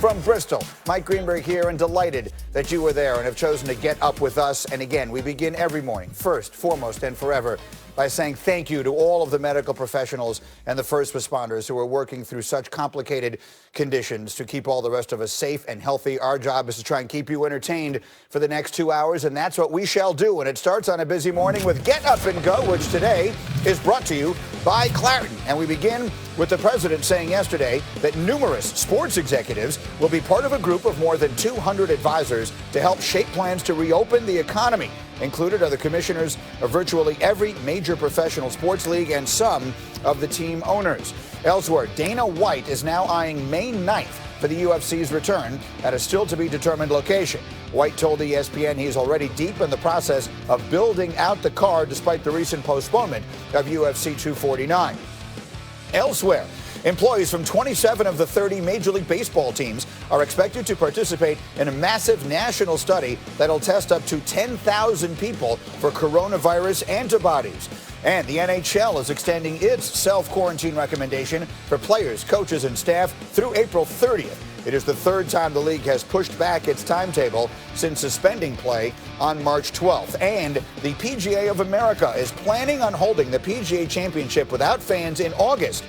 from Bristol. Mike Greenberg here, and delighted that you were there and have chosen to get up with us. And again, we begin every morning, first, foremost, and forever, by saying thank you to all of the medical professionals and the first responders who are working through such complicated conditions to keep all the rest of us safe and healthy. Our job is to try and keep you entertained for the next 2 hours, and that's what we shall do. And it starts on a busy morning with Get Up and Go, which today is brought to you by Claritin. And we begin with the president saying yesterday that numerous sports executives will be part of a group of more than 200 advisors to help shape plans to reopen the economy. Included are the commissioners of virtually every major professional sports league and some of the team owners. Elsewhere, Dana White is now eyeing May 9th for the UFC's return at a still-to-be-determined location. White told ESPN he is already deep in the process of building out the card despite the recent postponement of UFC 249. Elsewhere, employees from 27 of the 30 Major League Baseball teams are expected to participate in a massive national study that'll test up to 10,000 people for coronavirus antibodies. And the NHL is extending its self-quarantine recommendation for players, coaches, and staff through April 30th. It is the third time the league has pushed back its timetable since suspending play on March 12th. And the PGA of America is planning on holding the PGA Championship without fans in August.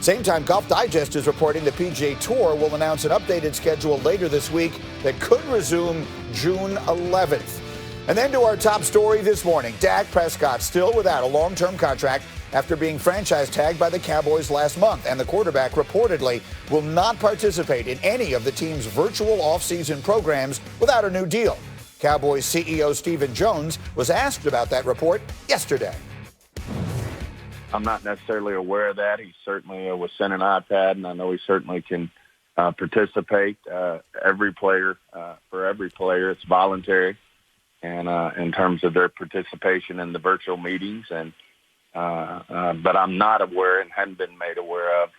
Same time, Golf Digest is reporting the PGA Tour will announce an updated schedule later this week that could resume June 11th. And then to our top story this morning, Dak Prescott still without a long-term contract after being franchise tagged by the Cowboys last month. And the quarterback reportedly will not participate in any of the team's virtual offseason programs without a new deal. Cowboys CEO Stephen Jones was asked about that report yesterday. I'm not necessarily aware of that. He certainly was sent an iPad, and I know he certainly can participate. Every player, for every player, it's voluntary, and in terms of their participation in the virtual meetings. And but I'm not aware and hadn't been made aware of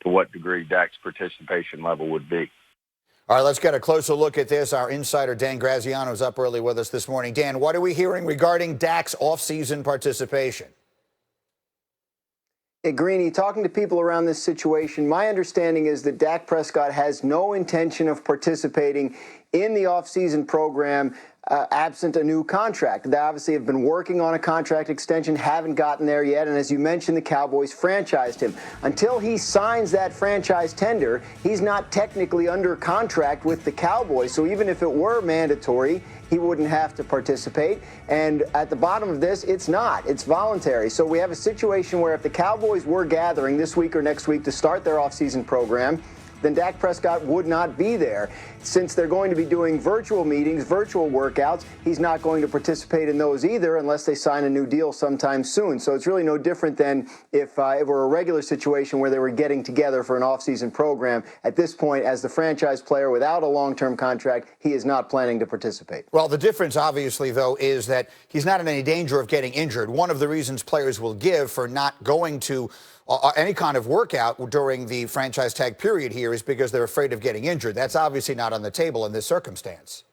to what degree Dak's participation level would be. All right, let's get a closer look at this. Our insider, Dan Graziano, is up early with us this morning. Dan, what are we hearing regarding Dak's offseason participation? Hey, Greeny, talking to people around this situation, my understanding is that Dak Prescott has no intention of participating in the offseason program absent a new contract. They obviously have been working on a contract extension, haven't gotten there yet, and as you mentioned, the Cowboys franchised him. Until he signs that franchise tender, he's not technically under contract with the Cowboys, so even if it were mandatory, he wouldn't have to participate. And at the bottom of this, it's not. It's voluntary. So we have a situation where if the Cowboys were gathering this week or next week to start their offseason program, then Dak Prescott would not be there. Since they're going to be doing virtual meetings, virtual workouts, he's not going to participate in those either unless they sign a new deal sometime soon. So it's really no different than if it were a regular situation where they were getting together for an offseason program. At this point, as the franchise player without a long-term contract, he is not planning to participate. Well, the difference, obviously, though, is that he's not in any danger of getting injured. One of the reasons players will give for not going to any kind of workout during the franchise tag period here is because they're afraid of getting injured. That's obviously not on the table in this circumstance.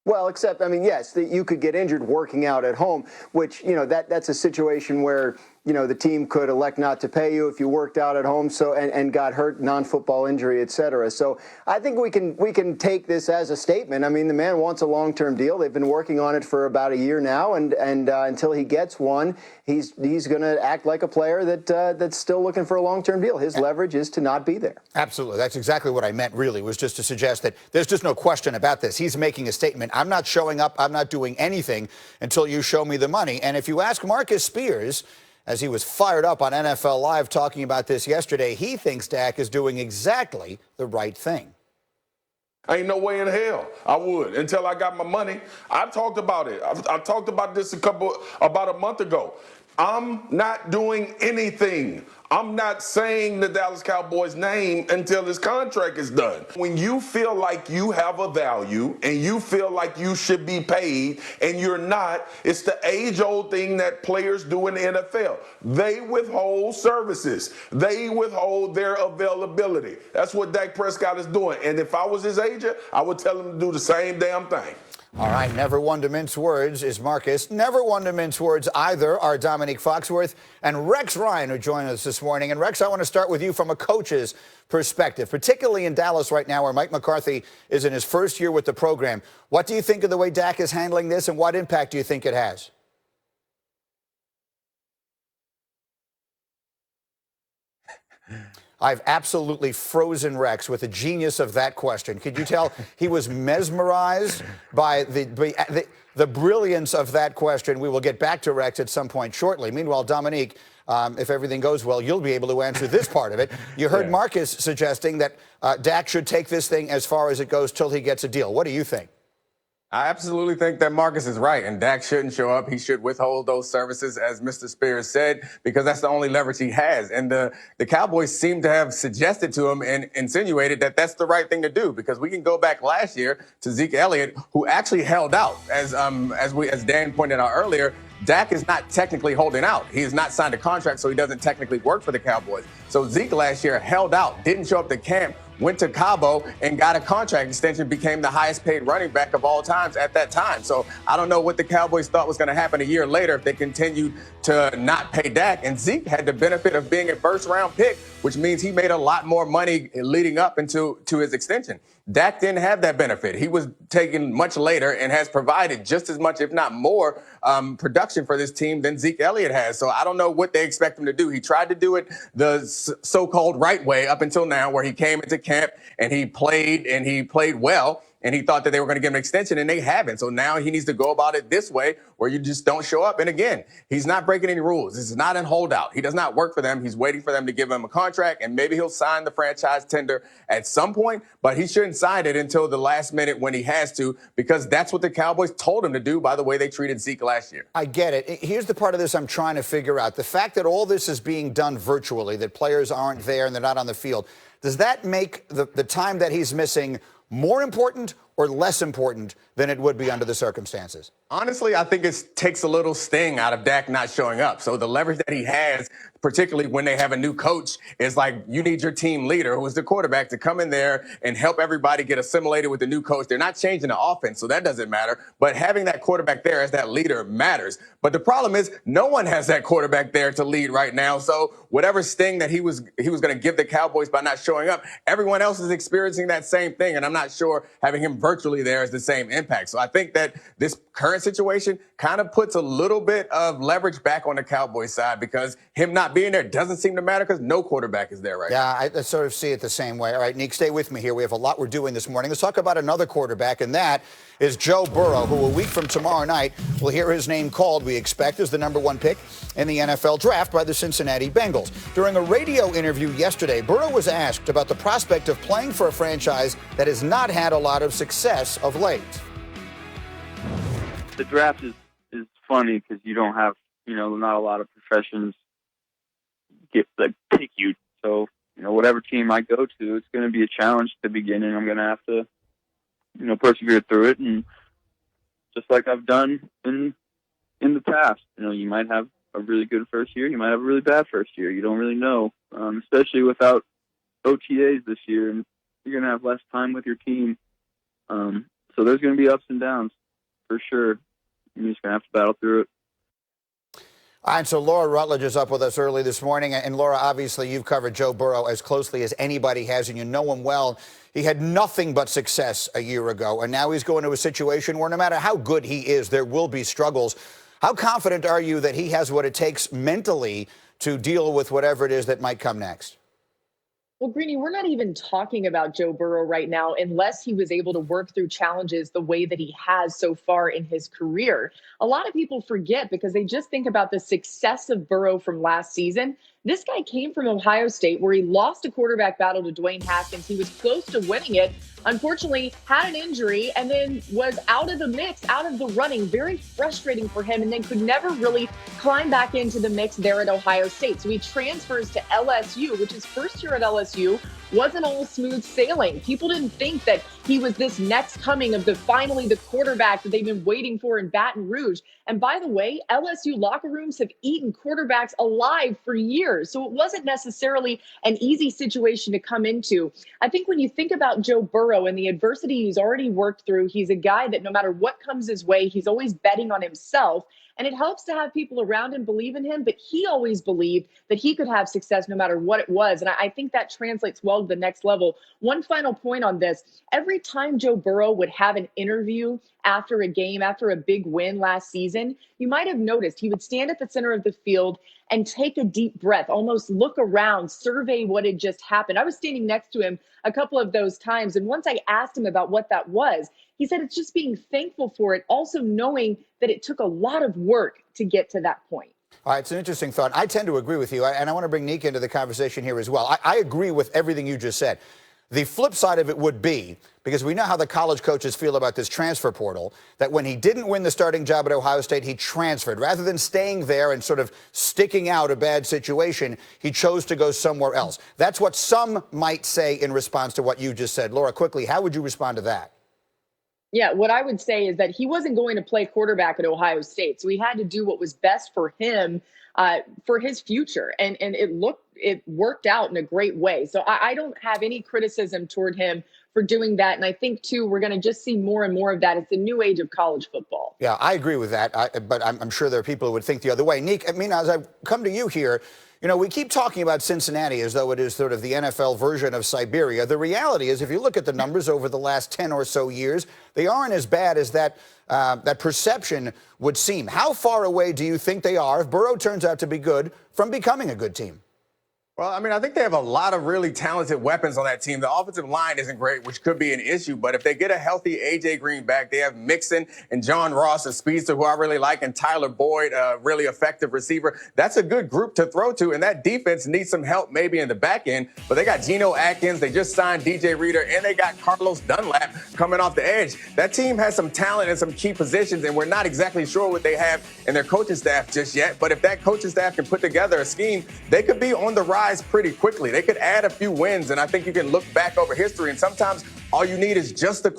Well, except, I mean, yes, that you could get injured working out at home, which, you know, that's a situation where, you know, the team could elect not to pay you if you worked out at home, so and got hurt, non-football injury, et cetera. So I think we can take this as a statement. I mean, the man wants a long-term deal. They've been working on it for about a year now, and until he gets one, he's going to act like a player that's still looking for a long-term deal. His leverage is to not be there. Absolutely. That's exactly what I meant, really, was just to suggest that there's just no question about this. He's making a statement. I'm not showing up. I'm not doing anything until you show me the money. And if you ask Marcus Spears, as he was fired up on NFL Live talking about this yesterday, he thinks Dak is doing exactly the right thing. Ain't no way in hell I would until I got my money. I talked about it. I talked about this about a month ago. I'm not doing anything. I'm not saying the Dallas Cowboys name until his contract is done. When you feel like you have a value and you feel like you should be paid and you're not, it's the age-old thing that players do in the NFL. They withhold services. They withhold their availability. That's what Dak Prescott is doing. And if I was his agent, I would tell him to do the same damn thing. All right, never one to mince words is Marcus. Never one to mince words either are Dominique Foxworth and Rex Ryan, who join us this morning. And Rex, I want to start with you from a coach's perspective, particularly in Dallas right now where Mike McCarthy is in his first year with the program. What do you think of the way Dak is handling this, and what impact do you think it has? I've absolutely frozen Rex with the genius of that question. Could you tell he was mesmerized by the brilliance of that question? We will get back to Rex at some point shortly. Meanwhile, Dominique, if everything goes well, you'll be able to answer this part of it. You heard Marcus suggesting that Dak should take this thing as far as it goes till he gets a deal. What do you think? I absolutely think that Marcus is right, and Dak shouldn't show up. He should withhold those services, as Mr. Spears said, because that's the only leverage he has. And the Cowboys seem to have suggested to him and insinuated that that's the right thing to do, because we can go back last year to Zeke Elliott, who actually held out. As Dan pointed out earlier, Dak is not technically holding out. He has not signed a contract, so he doesn't technically work for the Cowboys. So Zeke last year held out, didn't show up to camp, went to Cabo and got a contract extension, became the highest paid running back of all times at that time. So I don't know what the Cowboys thought was going to happen a year later if they continued to not pay Dak. And Zeke had the benefit of being a first round pick, which means he made a lot more money leading up into his extension. Dak didn't have that benefit. He was taken much later and has provided just as much, if not more, production for this team than Zeke Elliott has. So I don't know what they expect him to do. He tried to do it the so-called right way up until now, where he came into camp and he played well. And he thought that they were going to give him an extension, and they haven't. So now he needs to go about it this way, where you just don't show up. And again, he's not breaking any rules. This is not in holdout. He does not work for them. He's waiting for them to give him a contract, and maybe he'll sign the franchise tender at some point. But he shouldn't sign it until the last minute when he has to, because that's what the Cowboys told him to do by the way they treated Zeke last year. I get it. Here's the part of this I'm trying to figure out. The fact that all this is being done virtually, that players aren't there and they're not on the field, does that make the time that he's missing more important or less important than it would be under the circumstances? Honestly, I think it takes a little sting out of Dak not showing up. So the leverage that he has, particularly when they have a new coach, is like, you need your team leader, who is the quarterback, to come in there and help everybody get assimilated with the new coach. They're not changing the offense, so that doesn't matter. But having that quarterback there as that leader matters. But the problem is no one has that quarterback there to lead right now. So whatever sting that he was going to give the Cowboys by not showing up, everyone else is experiencing that same thing. And I'm not sure having him virtually there is the same impact. So I think that this current situation kind of puts a little bit of leverage back on the Cowboys side, because him not being there doesn't seem to matter because no quarterback is there right now. Yeah, I sort of see it the same way. All right, Nick, stay with me here. We have a lot we're doing this morning. Let's talk about another quarterback, and that is Joe Burrow, who a week from tomorrow night will hear his name called, we expect, as the #1 pick in the NFL draft by the Cincinnati Bengals. During a radio interview yesterday, Burrow was asked about the prospect of playing for a franchise that has not had a lot of success of late. The draft is funny because you don't have, not a lot of professions pick you. So, whatever team I go to, it's going to be a challenge to begin, and I'm going to have to, persevere through it. And just like I've done in the past, you might have a really good first year, you might have a really bad first year. You don't really know, especially without OTAs this year, and you're going to have less time with your team. So there's going to be ups and downs for sure. You're just going to have to battle through it. All right, so Laura Rutledge is up with us early this morning. And Laura, obviously you've covered Joe Burrow as closely as anybody has, and you know him well. He had nothing but success a year ago, and now he's going to a situation where no matter how good he is, there will be struggles. How confident are you that he has what it takes mentally to deal with whatever it is that might come next? Well, Greeny, we're not even talking about Joe Burrow right now unless he was able to work through challenges the way that he has so far in his career. A lot of people forget because they just think about the success of Burrow from last season. This guy came from Ohio State, where he lost a quarterback battle to Dwayne Haskins. He was close to winning it. Unfortunately, had an injury and then was out of the mix, out of the running. Very frustrating for him, and then could never really climb back into the mix there at Ohio State. So he transfers to LSU, which is first year at LSU, wasn't all smooth sailing. People didn't think that he was this next coming of finally the quarterback that they've been waiting for in Baton Rouge. And by the way, LSU locker rooms have eaten quarterbacks alive for years. So it wasn't necessarily an easy situation to come into. I think when you think about Joe Burrow and the adversity he's already worked through, he's a guy that no matter what comes his way, he's always betting on himself. And it helps to have people around him believe in him, but he always believed that he could have success no matter what it was. And I think that translates well to the next level. One final point on this. Every time Joe Burrow would have an interview after a game, after a big win last season, you might have noticed he would stand at the center of the field and take a deep breath, almost look around, survey what had just happened. I was standing next to him a couple of those times. And once I asked him about what that was, he said it's just being thankful for it, also knowing that it took a lot of work to get to that point. All right, it's an interesting thought. I tend to agree with you, and I want to bring Nika into the conversation here as well. I agree with everything you just said. The flip side of it would be, because we know how the college coaches feel about this transfer portal, that when he didn't win the starting job at Ohio State, he transferred. Rather than staying there and sort of sticking out a bad situation, he chose to go somewhere else. That's what some might say in response to what you just said. Laura, quickly, how would you respond to that? Yeah, what I would say is that he wasn't going to play quarterback at Ohio State. So he had to do what was best for him, for his future. And it worked out in a great way. So I don't have any criticism toward him for doing that. And I think, too, we're going to just see more and more of that. It's the new age of college football. Yeah, I agree with that. But I'm sure there are people who would think the other way. Nick, I mean, as I come to you here, you know, we keep talking about Cincinnati as though it is sort of the NFL version of Siberia. The reality is, if you look at the numbers over the last 10 or so years, they aren't as bad as that perception would seem. How far away do you think they are, if Burrow turns out to be good, from becoming a good team? Well, I mean, I think they have a lot of really talented weapons on that team. The offensive line isn't great, which could be an issue. But if they get a healthy A.J. Green back, they have Mixon and John Ross, a speedster who I really like, and Tyler Boyd, a really effective receiver. That's a good group to throw to. And that defense needs some help maybe in the back end. But they got Geno Atkins. They just signed DJ Reader. And they got Carlos Dunlap coming off the edge. That team has some talent in some key positions. And we're not exactly sure what they have in their coaching staff just yet. But if that coaching staff can put together a scheme, they could be on the rise pretty quickly. They could add a few wins, and I think you can look back over history, and sometimes all you need is just the